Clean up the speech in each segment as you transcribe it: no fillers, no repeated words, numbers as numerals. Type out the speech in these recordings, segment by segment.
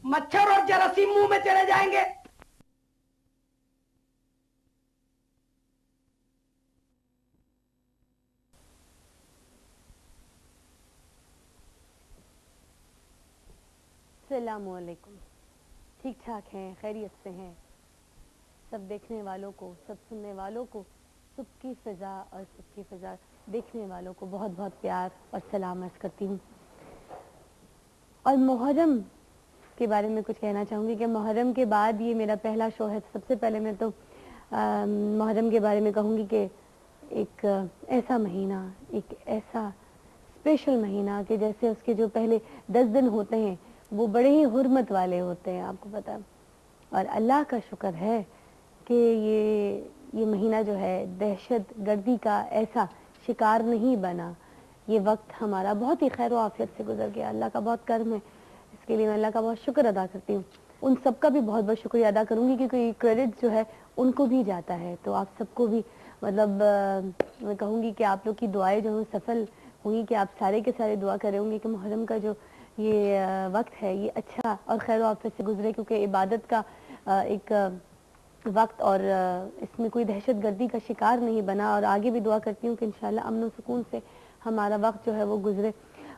मच्छर और जरासीम मुंह में चले जाएंगे। अस्सलामुअलैकुम। ठीक ठाक हैं, खैरियत से हैं? सब देखने वालों को, सब सुनने वालों को, सबकी फ़िज़ा और सबकी फ़िज़ा देखने वालों को बहुत बहुत प्यार और सलाम अर्ज़ करती हूँ। और मुहर्रम के बारे में कुछ कहना चाहूँगी कि मुहर्रम के बाद ये मेरा पहला शो है। सबसे पहले मैं तो मुहर्रम के बारे में कहूँगी कि एक ऐसा महीना, एक ऐसा स्पेशल महीना कि जैसे उसके जो पहले 10 दिन होते हैं वो बड़े ही हुर्मत वाले होते हैं, आपको पता है। और अल्लाह का शुक्र है कि ये महीना जो है दहशत गर्दी का ऐसा शिकार नहीं बना। ये वक्त हमारा बहुत ही खैर आफियत से गुजर गया। अल्लाह का बहुत करम है, इसके लिए मैं अल्लाह का बहुत शुक्र अदा करती हूँ। उन सबका भी बहुत बहुत शुक्रिया अदा करूँगी क्योंकि क्रेडिट जो है उनको भी जाता है। तो आप सबको भी मतलब मैं कहूँगी कि आप लोग की दुआएं जो हैं सफल हुई कि आप सारे के सारे दुआ कर रहे होंगे कि मुहर्रम का जो ये वक्त है ये अच्छा और खैर आफियत से गुजरे, क्योंकि इबादत का एक वक्त और इसमें कोई दहशत गर्दी का शिकार नहीं बना। और आगे भी दुआ करती हूँ कि इंशाल्लाह अमन और सुकून से हमारा वक्त जो है वो गुजरे।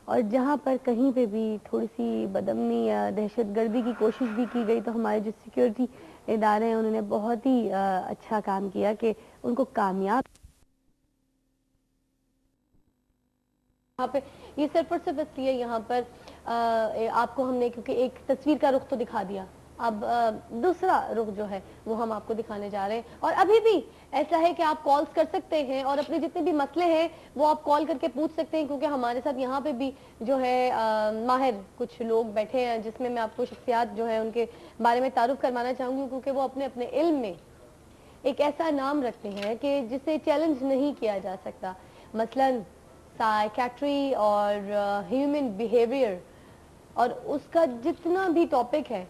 और जहाँ पर कहीं पे भी थोड़ी सी बदअमनी या दहशत गर्दी की कोशिश भी की गई तो हमारे जो सिक्योरिटी इदारे हैं उन्होंने बहुत ही अच्छा काम किया कि उनको कामयाब। यहाँ पे ये सिर्फ और सिर्फ इसलिए यहाँ पर आपको हमने क्योंकि एक तस्वीर का रुख तो दिखा दिया, अब दूसरा रुख जो है वो हम आपको दिखाने जा रहे हैं। और अभी भी ऐसा है कि आप कॉल्स कर सकते हैं और अपने जितने भी मसले हैं वो आप कॉल करके पूछ सकते हैं, क्योंकि हमारे साथ यहाँ पे भी जो है माहिर कुछ लोग बैठे हैं जिसमें मैं आपको शख्सियात जो है उनके बारे में तारुफ करवाना चाहूँगी, क्योंकि वो अपने अपने इल्म में एक ऐसा नाम रखते हैं कि जिसे चैलेंज नहीं किया जा सकता। मसलन साइकेट्री और ह्यूमन बिहेवियर और उसका जितना भी टॉपिक है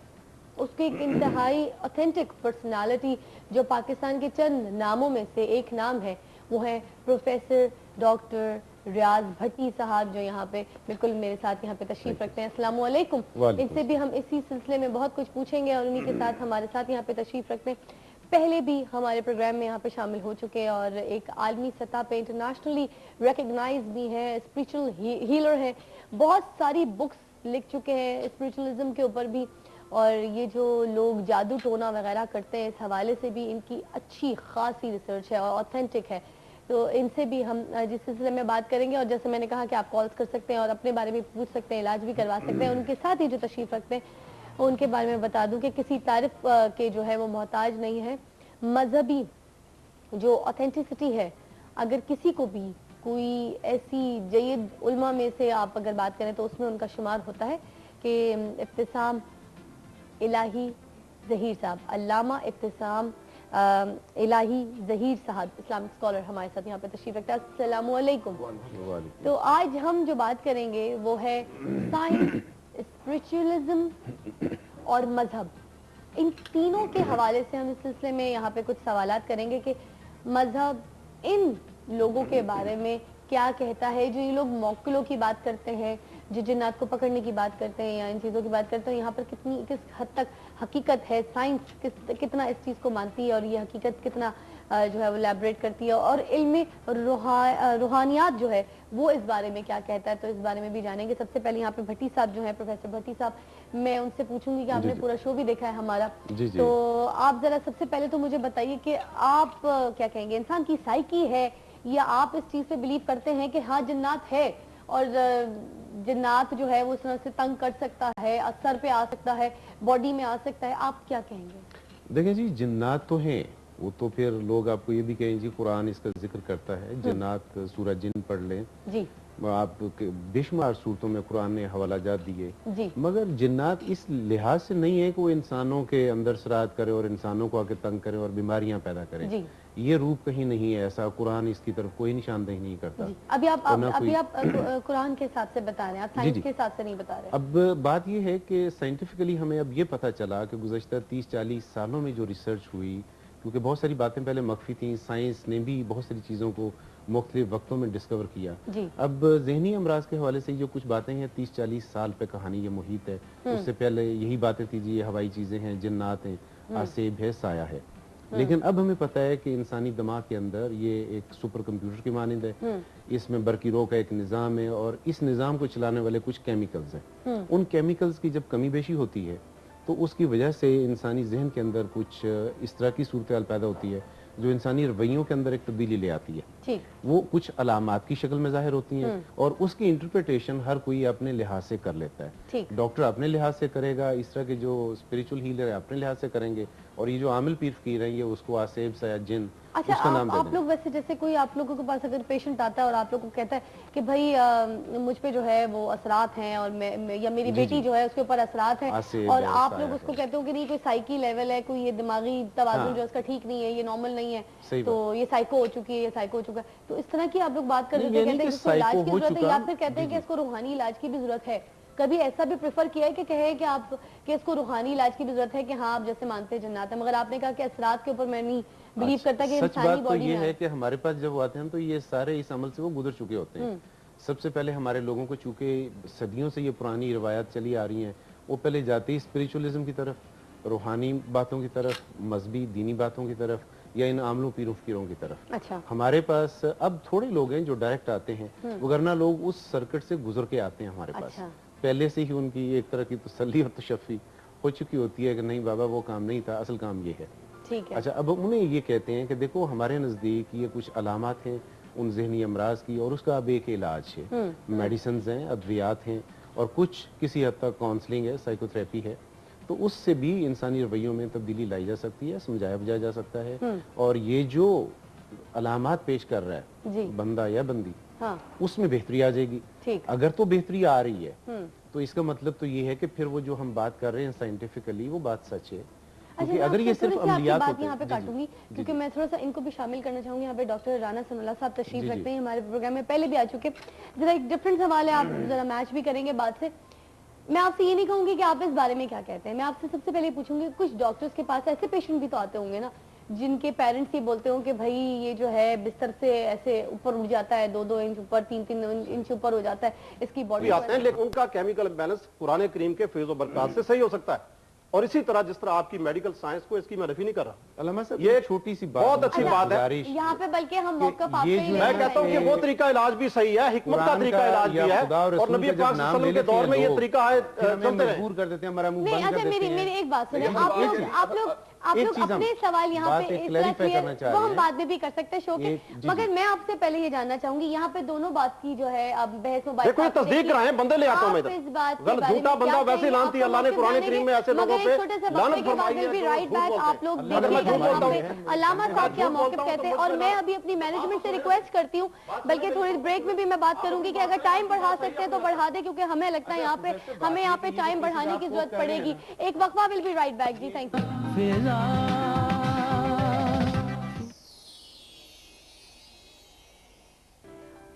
उसकी एक इंतहाई ऑथेंटिक पर्सनालिटी जो पाकिस्तान के चंद नामों में से एक नाम है वो है प्रोफेसर डॉक्टर रियाज भट्टी साहब, जो यहाँ पे बिल्कुल मेरे साथ यहाँ पे तशरीफ रखते हैं। अस्सलाम वालेकुम। इनसे भी हम इसी सिलसिले में बहुत कुछ पूछेंगे और उन्हीं के साथ हमारे साथ यहाँ पे तशरीफ रखते हैं। पहले भी हमारे प्रोग्राम में यहाँ पे शामिल हो चुके हैं और एक आलमी सतह पे इंटरनेशनली रिकग्नाइज भी है, स्पिरिचुअल हीलर है, बहुत सारी बुक्स लिख चुके हैं स्पिरिचुअलिज्म के ऊपर भी। और ये जो लोग जादू टोना वगैरह करते हैं इस हवाले से भी इनकी अच्छी खासी रिसर्च है और ऑथेंटिक है। तो इनसे भी हम जिस सिलसिले में बात करेंगे, और जैसे मैंने कहा कि आप कॉल्स कर सकते हैं और अपने बारे में पूछ सकते हैं, इलाज भी करवा सकते हैं। उनके साथ ही जो तशरीफ रखते हैं उनके बारे में बता दूं कि किसी तारीफ के जो है वो मोहताज नहीं है। मजहबी जो ऑथेंटिसिटी है, अगर किसी को भी कोई ऐसी जयद उल्मा में से आप अगर बात करें तो उसमें उनका शुमार होता है कि इब्तिसाम इलाही ज़हीर साहब, अल्लामा इब्तिसाम इलाही ज़हीर साहब इस्लामिक स्कॉलर हमारे साथ यहाँ पे तशरीफ रखता है। अस्सलामु अलैकुम। तो आज हम जो बात करेंगे वो है साइंस, स्पिरिचुअलिज्म और मजहब, इन तीनों के हवाले से हम इस सिलसिले में यहाँ पे कुछ सवालात करेंगे कि मजहब इन लोगों के बारे में क्या कहता है। जो ये लोग मौक्किलों की बात करते हैं, जो जिन्नात को पकड़ने की बात करते हैं या इन चीज़ों की बात करते हैं, यहाँ पर किस हद तक हकीकत है, साइंस कितना इस चीज़ को मानती है और ये हकीकत कितना जो है वो एलैबोरेट करती है, और इल्मी रूहानियात जो है वो इस बारे में क्या कहता है, तो इस बारे में भी जानेंगे। सबसे पहले यहाँ पे भट्टी साहब जो है, प्रोफेसर भट्टी साहब, मैं उनसे पूछूंगी कि आपने पूरा शो भी देखा है हमारा, तो आप जरा सबसे पहले तो मुझे बताइए कि आप क्या कहेंगे, इंसान की साइकी है या आप इस चीज पे बिलीव करते हैं कि हाँ जिन्नात है और जिन्नात जो है वो इस तरह से तंग कर सकता है, असर पे आ सकता है, बॉडी में आ सकता है, आप क्या कहेंगे? देखें जी, जिन्नात तो हैं, वो तो फिर लोग आपको ये भी कहेंगे जी कुरान इसका जिक्र करता है, जिन्नात सूरह जिन पढ़ लें जी, आप बेशुमार सूरतों में कुरान ने हवालाजात दिए, मगर जिन्नात इस लिहाज से नहीं है कि वो इंसानों के अंदर सराहत करे और इंसानों को आके तंग करे और बीमारियां पैदा करे, ये रूप कहीं नहीं है, ऐसा कुरान इसकी तरफ कोई निशानदेही नहीं करता। अभी आप कुरान के हिसाब से बता रहे हैं, आप साइंस के हिसाब से नहीं बता रहे। अब बात ये है कि साइंटिफिकली हमें अब ये पता चला कि गुज़श्ता 30-40 सालों में जो रिसर्च हुई, क्योंकि बहुत सारी बातें पहले मख्फी थी, साइंस ने भी बहुत सारी चीज़ों को मुख्तलिफ वक्तों में डिस्कवर किया। जी। अब जहनी अमराज के हवाले से जो कुछ बातें हैं 30-40 साल पे कहानी ये मुहित है। उससे पहले यही बातें थी जी ये हवाई चीजें हैं, जिन्नात हैं, आसेब है, साया है। लेकिन अब हमें पता है कि इंसानी दिमाग के अंदर ये एक सुपर कंप्यूटर की मानिंद है। इसमें बरकीरों का एक निज़ाम है और इस निज़ाम को चलाने वाले कुछ केमिकल्स हैं। उन केमिकल्स की जब कमी बेशी होती है तो उसकी वजह से इंसानी जहन के अंदर कुछ इस तरह की सूरत हाल पैदा होती है जो इंसानी रवैयों के अंदर एक तब्दीली ले आती है। ठीक। वो कुछ अलामात की शक्ल में जाहिर होती हैं और उसकी इंटरप्रिटेशन हर कोई अपने लिहाज से कर लेता है। ठीक। डॉक्टर अपने लिहाज से करेगा, इस तरह के जो स्पिरिचुअल हीलर है अपने लिहाज से करेंगे, और ये जो आमिल पीर फकीर हैं ये उसको आसेब सा या जिन अच्छा, उसका नाम दे आप लोग वैसे जैसे कोई आप लोगों के पास अगर पेशेंट आता है और आप लोग को कहता है कि भाई मुझ पे जो है वो असरात हैं और मैं या मेरी बेटी जो है उसके ऊपर असरात हैं और आप लोग उसको कहते हो कि नहीं कोई साइकी लेवल है, कोई ये दिमागी तवाज़ुन जो उसका ठीक नहीं है, ये नॉर्मल नहीं है, तो ये साइको हो चुकी है, ये साइको हो चुका है, तो इस तरह की आप लोग बात कर रहे थे, कहते हैं इसको इलाज की जरूरत है या फिर कहते हैं कि इसको रूहानी इलाज की भी जरूरत है। कभी ऐसा भी प्रेफर किया है कि कहे कि आप कि इसको रूहानी इलाज की भी जरूरत है कि हाँ आप जैसे मानते हैं जन्नत है, मगर आपने कहा कि असरात के ऊपर मैं नहीं बिलीव करता कि इंसानी बॉडी में है कि हमारे पास जब आते हैं तो ये सारे इस अमल से वो गुजर चुके होते हैं। सबसे पहले हमारे लोगों को चूंकि सदियों से ये पुरानी रवायत चली आ रही हैं, वो पहले जाते ही स्पिरिचुअलिज्म की तरफ, रूहानी बातों की तरफ, मजहबी दीनी बातों की तरफ या इन आमलों पीरों फकीरों की तरफ। अच्छा। हमारे पास अब थोड़े लोग हैं जो डायरेक्ट आते हैं, वरना लोग उस सर्किट से गुजर के आते हैं हमारे पास। अच्छा। पहले से ही उनकी एक तरह की तसल्ली और तशफ़ी हो चुकी होती है कि नहीं बाबा वो काम नहीं था, असल काम ये है। ठीक है। अच्छा, अब उन्हें ये कहते हैं कि देखो हमारे नज़दीक ये कुछ अलामात हैं उन जहनी अमराज की और उसका अब एक इलाज है, मेडिसिन हैं, अद्वियात हैं और कुछ किसी हद तक काउंसलिंग है, साइकोथेरेपी है, तो उससे भी इंसानी रवैयों में तब्दीली लाई जा सकती है, समझाया बुझाया जा सकता है। और ये जो अलामात पेश कर रहा है बंदा या बंदी, हाँ, उसमें बेहतरी आ जाएगी। ठीक। अगर तो बेहतरी आ रही है तो इसका मतलब तो ये है कि फिर वो जो हम बात कर रहे हैं साइंटिफिकली वो बात सच है। क्योंकि अगर ये सिर्फ अमलियात होते हैं, यहाँ पे काटूंगी क्योंकि मैं थोड़ा सा इनको भी शामिल करना चाहूंगी। यहाँ पे डॉक्टर राना सनउल्लाह साहब तशरीफ रखते हैं, हमारे प्रोग्राम में पहले भी आ चुके। जरा एक डिफरेंट सवाल है, आप जरा मैच भी करेंगे बात से। मैं आपसे ये नहीं कहूंगी कि आप इस बारे में क्या कहते हैं, मैं आपसे सबसे पहले पूछूंगी कुछ डॉक्टर्स के पास ऐसे पेशेंट भी तो आते होंगे ना जिनके पेरेंट्स ये बोलते हो कि भाई ये जो है बिस्तर से ऐसे ऊपर उड़ जाता है, 2-2 इंच ऊपर, 3-3 इंच ऊपर हो जाता है, इसकी बॉडी आते हैं, लेकिन उनका केमिकल बैलेंस कुरान करीम के फैज़ व बरकत से सही हो सकता है। और इसी तरह जिस तरह आपकी मेडिकल साइंस को इसकी मैं नफी नहीं कर रहा, अल्लामा साहब ये छोटी सी बात, बहुत अच्छी बात है यहाँ पे, बल्कि हम मौक़िफ़ आपसे मैं कहता हूँ कि वो तरीका इलाज भी सही है, हिकमत का तरीका इलाज भी है, और नबी पाक सल्लल्लाहु अलैहि वसल्लम के दौर में ये तरीका है, चलते रहे। मजबूर कर देते हैं, हमारा मुंह नहीं। बंद कर अच्छा, देते हैं। मेरी एक बात सुनिए, आप लोग अपने सवाल यहाँ पे वो हम बाद में भी कर सकते हैं शो के, मगर मैं आपसे पहले ये जानना चाहूंगी यहाँ पे दोनों बात की जो है अब बहस देखो ये तस्दीक कराएं, बंदे ले आता हूँ मैं इधर, झूठा बंदा वैसे लानती अल्लाह ने कुरान करीम में ऐसे लोगों पे लानत फरमाई है। आप लोग अल्लामा साहब क्या मौक़िफ़ कहते हैं, और मैं अभी अपनी मैनेजमेंट से रिक्वेस्ट करती हूँ, बल्कि थोड़ी ब्रेक में भी मैं बात करूंगी कि अगर टाइम बढ़ा सकते हैं तो बढ़ा दे, क्योंकि हमें लगता है हमें यहाँ पे टाइम बढ़ाने की जरूरत पड़ेगी। एक वक्फा, विल बी राइट बैक जी, थैंक यू।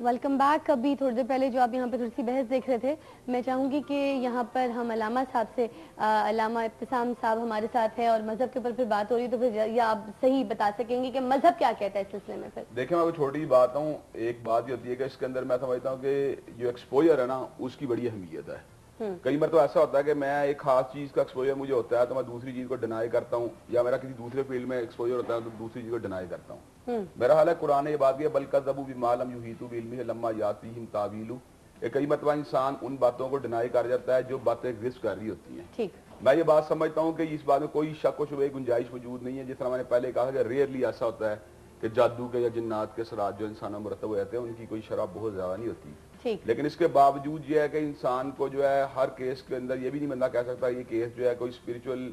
Welcome back. अभी थोड़ी देर पहले जो आप यहाँ पे थोड़ी सी बहस देख रहे थे, मैं चाहूंगी कि यहाँ पर हम अल्लामा साहब से, अल्लामा इब्तिसाम साहब हमारे साथ है और मजहब के ऊपर फिर बात हो रही है, तो फिर या आप सही बता सकेंगे कि मजहब क्या कहता है इस सिलसिले में। फिर देखिए मैं छोटी बात हूँ, एक बात ये होती है कि इसके अंदर मैं समझता हूँ कि जो एक्सपोजर है ना उसकी बड़ी अहमियत है। कई बार तो ऐसा होता है कि मैं एक खास चीज का एक्सपोजर मुझे होता है तो मैं दूसरी चीज को डिनाई करता हूँ, या मेरा किसी दूसरे फील्ड में एक्सपोजर होता है तो दूसरी चीज को डिनाई करता हूँ। मेरा हाल है कुरान ये बात है बल कज़्ज़बू बिमा लम युहीतू बिइल्मिही लम्मा यातीहिम तावीलू, कई मरतबा इंसान उन बातों को डिनाई कर जाता है जो बातें एग्जिस्ट कर रही होती हैं। मैं ये बात समझता हूँ कि इस बात में कोई शक व शुबे गुंजाइश मौजूद नहीं है। जिस तरह मैंने पहले कहा कि रेयरली ऐसा होता है कि जादू के या जिन्नात के सरात जो इंसानों में मुरतब हो जाते हैं उनकी कोई शरह बहुत ज्यादा नहीं होती। लेकिन इसके बावजूद ये है कि इंसान को जो है हर केस के अंदर ये भी नहीं बंदा कह सकता ये केस जो है कोई स्पिरिचुअल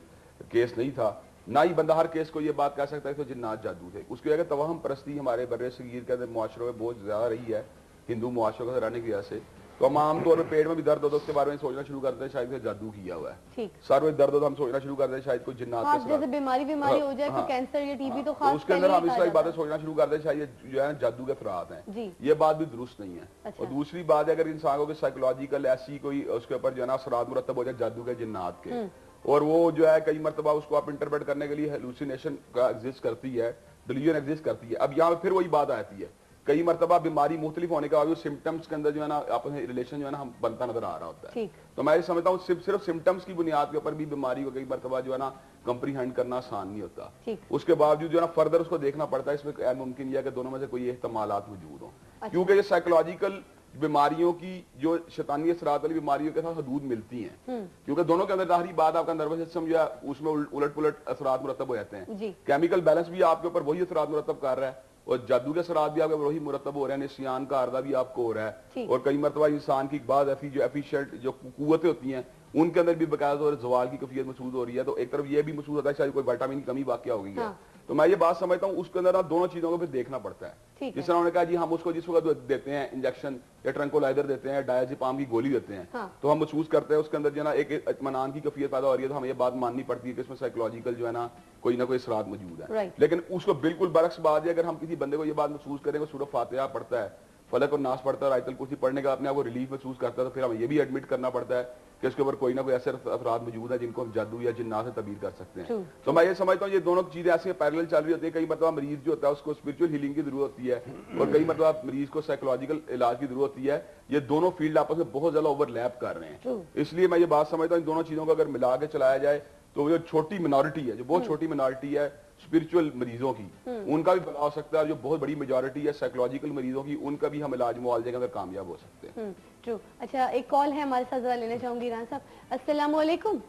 केस नहीं था, ना ही बंदा हर केस को ये बात कह सकता है कि जिन्नात जादू थे। उसकी वजह तवहम परस्ती हमारे बर्रे सगीर के अंदर मुआशरों में बहुत ज्यादा रही है, हिंदू मुआशरों के रहने की वजह से। तो हम आमतौर पर पेट में भी दर्द होता है उसके बारे में सोचना शुरू करते हैं शायद जादू किया हुआ है, सर में दर्द होता हम सोचना शुरू करते हैं शायद कोई जिन्नात जैसे बीमारी हो जाए, कोई कैंसर या टीबी, तो खास उसके अंदर हम इस तरह की बातें सोचना शुरू करते हैं शायद जो है जादू के फरात हैं। ये बात भी दुरुस्त नहीं है। और दूसरी बात है अगर इंसान को साइकोलॉजिकल ऐसी कोई उसके ऊपर जो है ना असरात मुरतब हो जाए जादू के जिन्नात के, और वो जो है कई मरतबा उसको आप इंटरप्रेट करने के लिए हेलुसिनेशन का एग्जिस्ट करती है, डिल्यूजन एग्जिस्ट करती है। अब यहाँ पे फिर वही बात आती है, कई मरतबा बीमारी मुख्तलिफ होने के बावजूद सिम्टम्स के अंदर जो है ना आपस में रिलेशन जो है ना हम बनता नजर आ रहा होता है। तो मैं ये समझता हूँ सिर्फ सिम्टम्स की बुनियाद के ऊपर भी बीमारी को कई मरतबा जो है ना कंप्रीहेंड करना आसान नहीं होता। उसके बावजूद जो है ना फर्दर उसको देखना पड़ता है, इसमें मुमकिन यह कि दोनों में से कोई एहतमालात मौजूद हो, क्योंकि ये साइकोलॉजिकल बीमारियों की जो शैतानी असरात वाली बीमारियों के साथ हदूद मिलती हैं, क्योंकि दोनों के अंदर जाहिर बात आपका नर्वस सिस्टम जो है उसमें उलट पुलट असरात मुरतब हो जाते हैं। केमिकल बैलेंस भी आपके ऊपर वही असरात मुरतब कर रहा है और जादू के असरात भी आपके वही मुरतब हो रहे हैं, निस्यान का अर्दा भी आपको हो रहा है। और कई मरतबा इंसान की बाद ऐसी जो एफिशिएंट जो कुव्वतें होती हैं उनके अंदर भी बकायदा और जवाल की कैफियत महसूस हो रही है। तो एक तरफ ये भी महसूस होता है शायद कोई विटामिन की कमी वाकया हो गई है। तो मैं ये बात समझता हूँ उसके अंदर आप दोनों चीजों को फिर देखना पड़ता है। जिस तरह उन्होंने कहा जी हम उसको जिस वक्त देते हैं इंजेक्शन या ट्रंकोलाइजर देते हैं, डायजेपाम की गोली देते हैं, तो हम महसूस करते हैं उसके अंदर जो है ना एक इत्मीनान की कैफियत पैदा हो रही है। तो हमें ये बात माननी पड़ती है कि इसमें साइकोलॉजिकल जो है ना कोई असरात मौजूद है। लेकिन उसको बिल्कुल बरक्स बात है, अगर हम किसी बंदे को ये बात महसूस करें वो सूरह फातिहा पढ़ता है, फलक और नास पढ़ता है, आयतल कुर्सी पढ़ने का अपने आप को रिलीफ महसूस करता है, तो फिर हमें ये भी एडमिट करना पड़ता है कि इसके ऊपर कोई ना कोई ऐसे अफराद मौजूद है जिनको हम जादू या जिन्नात से तबीर कर सकते हैं। तो मैं ये समझता हूँ ये दोनों चीजें ऐसी पैरेलल चल रही होती है। कई मतलब मरीज जो होता है उसको स्पिरिचुअल हीलिंग की जरूरत होती है और कई मतलब मरीज को साइकोलॉजिकल इलाज की जरूरत होती है। ये दोनों फील्ड आपस में बहुत ज्यादा ओवरलैप कर रहे हैं, इसलिए मैं ये बात समझता हूँ इन दोनों चीजों को अगर मिला के चलाया जाए तो जो छोटी मिनॉरिटी है, जो बहुत छोटी मिनॉरिटी है स्पिरिचुअल मरीजों की, उनका भी भला हो सकता है। जो बहुत बड़ी मेजॉरिटी है साइकोलॉजिकल मरीजों की, उनका भी हम इलाज मुआवजे के अंदर कामयाब हो सकते हैं। ट्रू। अच्छा, एक कॉल है हमारे साथ, जरा लेना चाहूंगी राना साहब। अस्सलाम वालेकुम।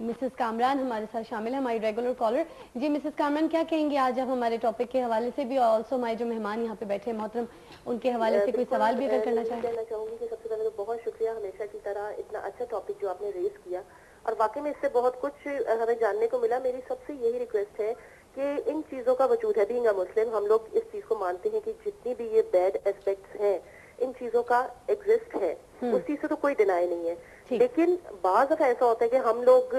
मिसेस कामरान हमारे साथ शामिल है, हमारी रेगुलर कॉलर। जी मिसेस कामरान, क्या कहेंगे आज आप हमारे टॉपिक के हवाले से भी, और ऑल्सो हमारे जो मेहमान यहाँ पे बैठे हैं मोहतरम, उनके हवाले से कोई सवाल भी अगर करना चाहें। कहना चाहूंगी कि सबसे पहले तो बहुत शुक्रिया हमेशा की तरह इतना अच्छा टॉपिक जो आपने रेज किया, और वाकई में इससे बहुत कुछ हमें जानने को मिला। मेरी सबसे यही रिक्वेस्ट है कि इन चीजों का वजूद है, बीइंग अ मुस्लिम हम लोग इस चीज को मानते हैं कि जितनी भी ये बैड एस्पेक्ट्स हैं इन चीजों का एग्जिस्ट है, उस चीज से तो कोई डिनाई नहीं है। लेकिन बाज़ दफा ऐसा होता है कि हम लोग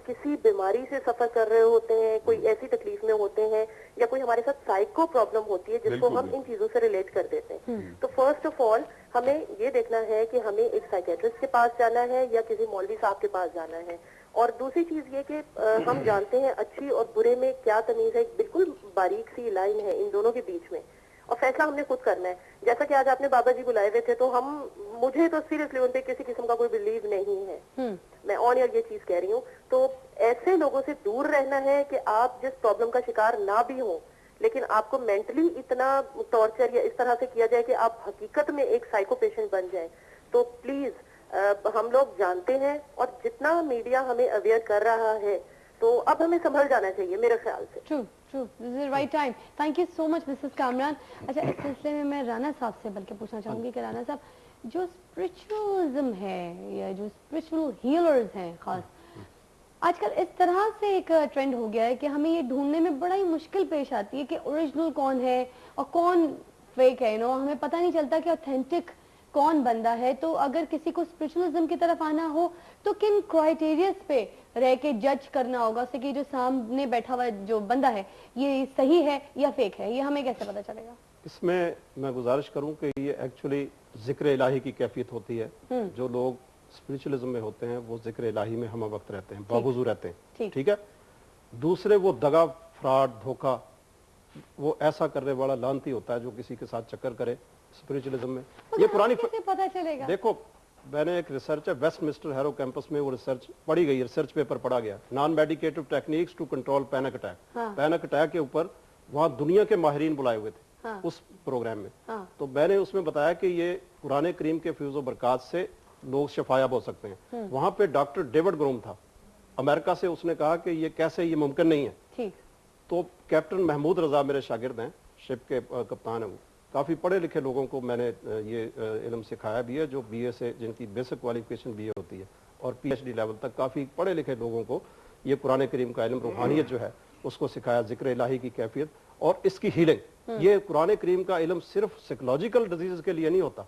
किसी बीमारी से सफर कर रहे होते हैं, कोई ऐसी तकलीफ में होते हैं या कोई हमारे साथ साइको प्रॉब्लम होती है जिसको हम इन चीजों से रिलेट कर देते हैं। तो फर्स्ट ऑफ ऑल हमें ये देखना है कि हमें एक साइकेट्रिस्ट के पास जाना है या किसी मौलवी साहब के पास जाना है। और दूसरी चीज ये कि हम जानते हैं अच्छी और बुरे में क्या तमीज है, बिल्कुल बारीक सी लाइन है इन दोनों के बीच में, और फैसला हमने खुद करना है। जैसा कि आज आपने बाबा जी बुलाए हुए थे, तो मुझे तो सीरियसली उन पे किसी किस्म का कोई बिलीव नहीं है, मैं ऑन एयर ये चीज कह रही हूँ। तो ऐसे लोगों से दूर रहना है कि आप जिस प्रॉब्लम का शिकार ना भी हो, लेकिन आपको मेंटली इतना टॉर्चर या इस तरह से किया जाए कि आप हकीकत में एक साइको पेशेंट बन जाए। तो प्लीज हम लोग जानते हैं, और जितना मीडिया हमें अवेयर कर रहा है, तो अब हमें संभल जाना चाहिए मेरे ख्याल से। True true, this is right time. Thank you so much Mrs Kamran. अच्छा, इस सिलसिले में मैं राना साहब से बल्कि पूछना चाहूंगी कि राना साहब, जो स्पिरिचुअलिज्म है या जो स्पिरिचुअल हीलर्स हैं खास, आजकल इस तरह से एक ट्रेंड हो गया है कि हमें ये ढूंढने में बड़ा ही मुश्किल पेश आती है कि ओरिजिनल कौन है और कौन फेक है। हमें पता नहीं चलता कि ऑथेंटिक कौन बंदा है। तो अगर किसी को स्पिरिचुअलिज्म की तरफ आना हो तो किन क्राइटेरियाज पे रह के जज करना होगा उससे कि जो सामने बैठा हुआ जो बंदा है ये सही है या फेक है, ये हमें कैसे पता चलेगा? इसमें मैं गुजारिश करूं कि ये एक्चुअली जिक्र इलाही की कैफियत होती है। जो लोग स्पिरिचुअलिज्म में होते हैं वो जिक्र इलाही में हम वक्त रहते हैं, बावजू रहते हैं, ठीक है। दूसरे वो दगा, फ्रॉड, धोखा, वो ऐसा करने वाला लानती होता है जो किसी के साथ चक्कर करे स्पिरिचुअलिज्म में। ये पुरानी पता चलेगा। देखो, मैंने एक रिसर्च है वेस्टमिंस्टर हैरो कैंपस में, वो रिसर्च पढ़ी गई, रिसर्च पेपर पढ़ा गया, non medicative techniques to control panic attack. Panic attack के ऊपर वहां दुनिया के माहिरीन बुलाए हुए थे उस प्रोग्राम में। तो मैंने उसमें बताया कि ये कुरान करीम के फ्यूज़ और बरकात से लोग शफायाब हो सकते हैं। वहां पे डॉक्टर डेविड ग्रोम था अमेरिका से, उसने कहा कि ये कैसे, ये मुमकिन नहीं है। तो कैप्टन महमूद रजा मेरे शागिर्द हैं, शिप के कप्तान है, वो काफ़ी पढ़े लिखे लोगों को मैंने ये इल्म सिखाया भी है, जो बीए से, जिनकी बेसिक क्वालिफिकेशन बीए होती है, और पीएचडी लेवल तक काफ़ी पढ़े लिखे लोगों को ये कुरान करीम का इल्म, रूहानियत जो है उसको सिखाया, जिक्र इलाही की कैफियत और इसकी हीलिंग। ये कुरान करीम का इल्म सिर्फ साइकोलॉजिकल डिजीज के लिए नहीं होता,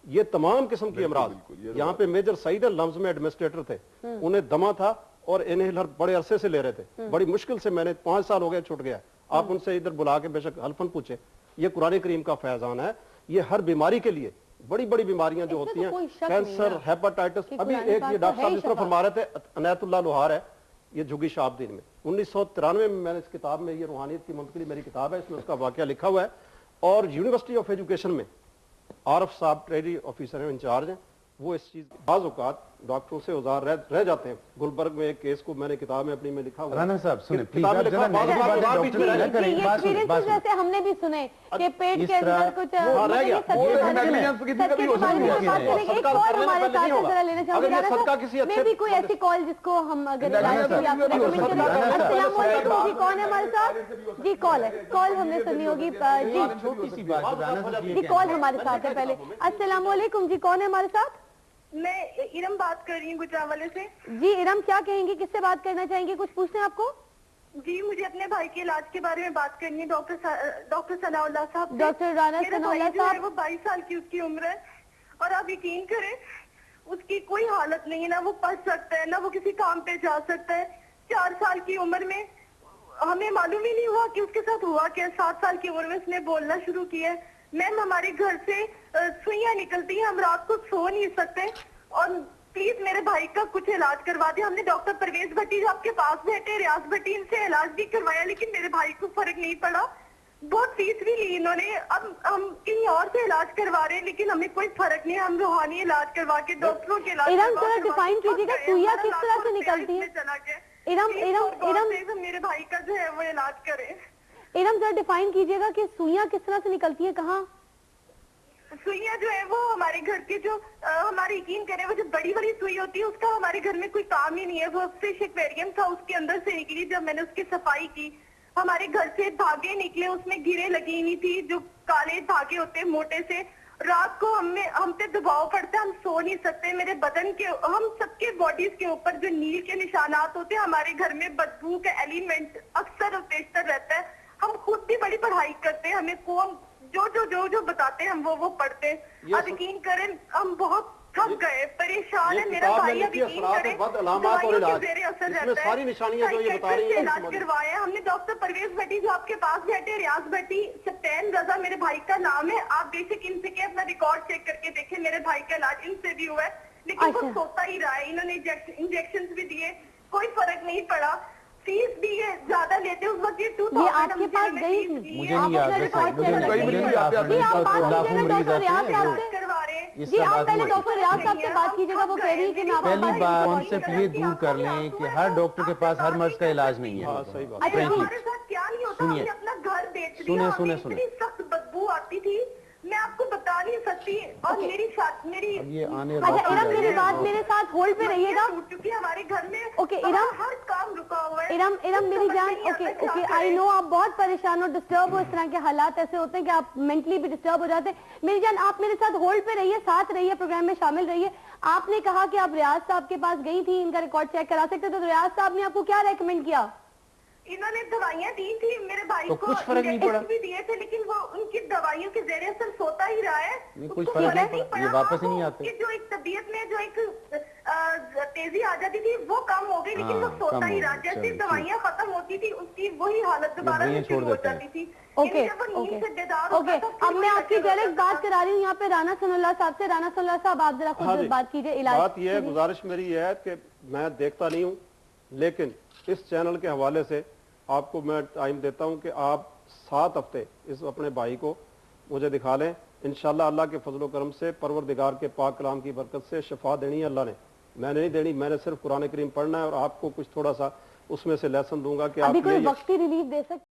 ये तमाम किस्म की अमराज। यहाँ पे मेजर सईद लम्स में एडमिनिस्ट्रेटर थे, उन्हें दमा था और इन्हेलर बड़े अरसे से ले रहे थे, बड़ी मुश्किल से, मैंने 5 साल हो गए, छूट गया। आप उनसे इधर बुला के बेशक हल्फन पूछे, ये कुरान करीम का फैजान है। ये हर बीमारी के लिए, बड़ी बड़ी बीमारियां जो होती हैं, कैंसर, हेपेटाइटिस, अभी एक ये डॉक्टर साहब जिस तरह फरमा रहे थे, अनायतुल्लाह लोहार है, ये जुगी शाहबुद्दीन में 1993 में मैंने इस किताब में, ये रूहानियत की मुंतकिली मेरी किताब है, इसमें उसका वाकया लिखा हुआ है। और यूनिवर्सिटी ऑफ एजुकेशन में आरफ साहब ट्रेडी ऑफिसर हैं, इंचार्ज हैं, वो इस चीज बाज़ औक़ात डॉक्टरों से औजार रह जाते हैं। गुलबर्ग में एक केस को मैंने किताब में अपनी में लिखा हुआ है। राना साहब सुने प्लीज, किताब में आप लिखा जरा हुआ है, नेगेटिव बात- बातें बात- डॉक्टर बात- न करें, ये बात सुने, experiences बात जैसे हमने भी सुने कि पेट इस के अंदर तरह- कुछ हाँ, रह गया। सदके वो के बारे में- negligence तो किसी का भी हो सदके के बारे में सकती है। बात करेंगे। एक सदका कॉल करने हमारे पहले साथ नहीं होगा। जरा लेना चाहूंगी। अगर ये राना सदका साहब, किसी मैं अच्छे भी कोई बंदे- ऐसी कॉल जिसको हम अगर राना इलाज साहब, की आपको भी हो recommend सकती है। करें। राना साहब, अस्सलाम वालेकुम जी, कौन है हमारे साथ? जी कॉल है, कॉल हमने सुननी होगी जी। छोटी सी बात है, राना साहब जी कॉल हमारे साथ है पहले। अस्सलाम वालेकुम जी, कौन है हमारे साथ? मैं इरम बात कर रही हूँ गुजरावाले से। जी इरम, क्या कहेंगी, किससे बात करना चाहेंगे, कुछ पूछना है आपको? जी, मुझे अपने भाई के इलाज के बारे में बात करनी है डॉक्टर सनाउल्लाह साहब से। डॉक्टर राना मेरा सनाउल्लाह भाई जो है साहब। वो 22 साल की उसकी उम्र है और आप यकीन करें उसकी कोई हालत नहीं है, ना वो पढ़ सकता है ना वो किसी काम पे जा सकता है। 4 साल की उम्र में हमें मालूम ही नहीं हुआ कि उसके साथ हुआ क्या। 7 साल की उम्र में उसने बोलना शुरू किया। मैम, हमारे घर से सुइयां निकलती हैं, हम रात को सो नहीं सकते और प्लीज मेरे भाई का कुछ इलाज करवा दे। हमने डॉक्टर परवेज भट्टी जो आपके पास बैठे, रियाज भट्टी, इनसे इलाज भी करवाया लेकिन मेरे भाई को फर्क नहीं पड़ा। बहुत फीस भी ली इन्होंने। अब हम कहीं और से इलाज करवा रहे हैं लेकिन हमें कोई फर्क नहीं है। हम रूहानी इलाज करवा के डॉक्टरों के इलाज इरम, करवा थोड़ा के डिफाइन वापस कीजिएगा, गए। सुइयां हमारा किस तरह से लाखों निकलती रुपया है? इसमें चला गया। Iram, Please, Iram, for God's Iram, sake, मेरे भाई का जो है वो इलाज करे। इरम जरा डिफाइन कीजिएगा कि सुइयां किस तरह से निकलती है, कहाँ? सुइयां जो है वो हमारे घर के जो हमारे यकीन करें वो जो बड़ी बड़ी सुई होती है उसका हमारे घर में कोई काम ही नहीं है। वो फिश एक्वेरियम था, उसके अंदर से निकली। जब मैंने उसकी सफाई की, हमारे घर से धागे निकले, उसमें गिरे लगी हुई थी जो काले धागे होते हैं मोटे से। रात को हम पे दबाव पड़ता है, हम सो नहीं सकते। मेरे बदन के, हम सबके बॉडीज के ऊपर जो नील के निशानात होते हैं, हमारे घर में बदबू का एलिमेंट अक्सर और बेशतर रहता है। हम खुद भी बड़ी पढ़ाई करते हैं, हमें कौन जो बताते हैं हम वो पढ़ते हैं। अब यकीन करें हम बहुत थक गए, परेशान है। मेरा भाई अब यकीन करें दवाइयों के ज़ेरे असर रहता है। सारी निशानियां जो ये बता रही से हैं इलाज करवाया हमने। डॉक्टर परवेज भट्टी जो आपके पास बैठे, रियाज भट्टी, सप्तैन रजा मेरे भाई का नाम है। आप बेशक इनसे के अपना रिकॉर्ड चेक करके देखें, मेरे भाई का इलाज इनसे भी हुआ है लेकिन वो सोता ही रहा है। इन्होंने इंजेक्शन भी दिए, कोई फर्क नहीं पड़ा। फीस भी ये ज्यादा लेते उस वक्त। ये आपके पास गई थी? मुझे नहीं याद है सर, मुझे कई मरीज भी आते हैं, जी आप बात लाखों कीजिएगा मरीज डॉक्टर आते रियाज हैं, साहब से। करवा रहे हैं। इसका जी आप बात पहले हुई। डॉक्टर रियाज साहब से बात कीजिएगा, वो कह रही है कि मैं आपको पहली बात कॉन्सेप्ट ये करती दूर कर लें कि हर डॉक्टर के पास हर मर्ज का इलाज नहीं है। हाँ, सही बात। अरे Frankly, हमारे साथ क्या नहीं होता, सुनिए। हमने अपना घर बेच सुने, दिया। सुने, हमें सुने। इतनी सख्त बदबू आती थी, मैं आपको बता नहीं सकती। और मेरी अब ये आने अच्छा इरम, मेरी बात मेरे साथ होल्ड पे रहिएगा। टूट चुकी है हमारे घर में। ओके, इरम, हर काम रुका हुआ है। इरम, इरम मेरी समझ जान, नहीं ओके आता क्या ओके, करें। आई नो आप बहुत परेशान हो, डिस्टर्ब हो, इस तरह के हालात ऐसे होते हैं कि आप मेंटली भी डिस्टर्ब हो जाते हैं। मेरी जान, आप मेरे साथ होल्ड पे रहिए, साथ रहिए, प्रोग्राम में शामिल रहिए। आपने कहा कि आप रियाज साहब के पास गई थी, इनका रिकॉर्ड चेक करा सकते, तो रियाज साहब ने आपको क्या रेकमेंड किया? इन्होंने दवाइयाँ दी थी मेरे भाई तो को, कुछ फर्क नहीं पड़ा? इंजेक्शन भी दिए थे लेकिन वो उनकी दवाइयों के ज़ेरे असर सोता ही रहा है। नहीं, कुछ उसको फर्क फर्क नहीं पड़ा, ये वापस ही नहीं आते। उसकी जो एक तबीयत में जो एक तेजी आ जाती थी वो कम हो गई लेकिन वो हाँ, सोता कम ही हो रहा। गई, जैसे चलो, दवाइयाँ खत्म होती थी उसकी वही हालत दोबारा दवाइयाँ से शुरू छोड़ हो देते हैं। जाती थी। ओके जब वो नींद ओके से बेदार ओके, होता था, फिर अब मैं वही आपकी लगे डायरेक्ट रहता बात था। करा रही हूँ यहाँ पे राना सनाउल्लाह साहब से। राना सनाउल्लाह साहब, आप जरा हाँ खुद जी। बात कीजिए, इलाज बात यह है, गुजारिश मेरी यह है कि मैं देखता नहीं हूँ लेकिन इस चैनल के हवाले से आपको मैं टाइम देता हूँ कि आप 7 हफ्ते इस अपने भाई को मुझे दिखा लें। इंशाल्लाह अल्लाह के फजल करम से, परवरदिगार के पाक कलाम की बरकत से शिफा देनी है अल्लाह ने, मैंने नहीं देनी। मैंने सिर्फ कुरान करीम पढ़ना है और आपको कुछ थोड़ा सा उसमें से लेसन दूंगा कि अभी आप कोई ये वक्ती रिलीफ दे सकते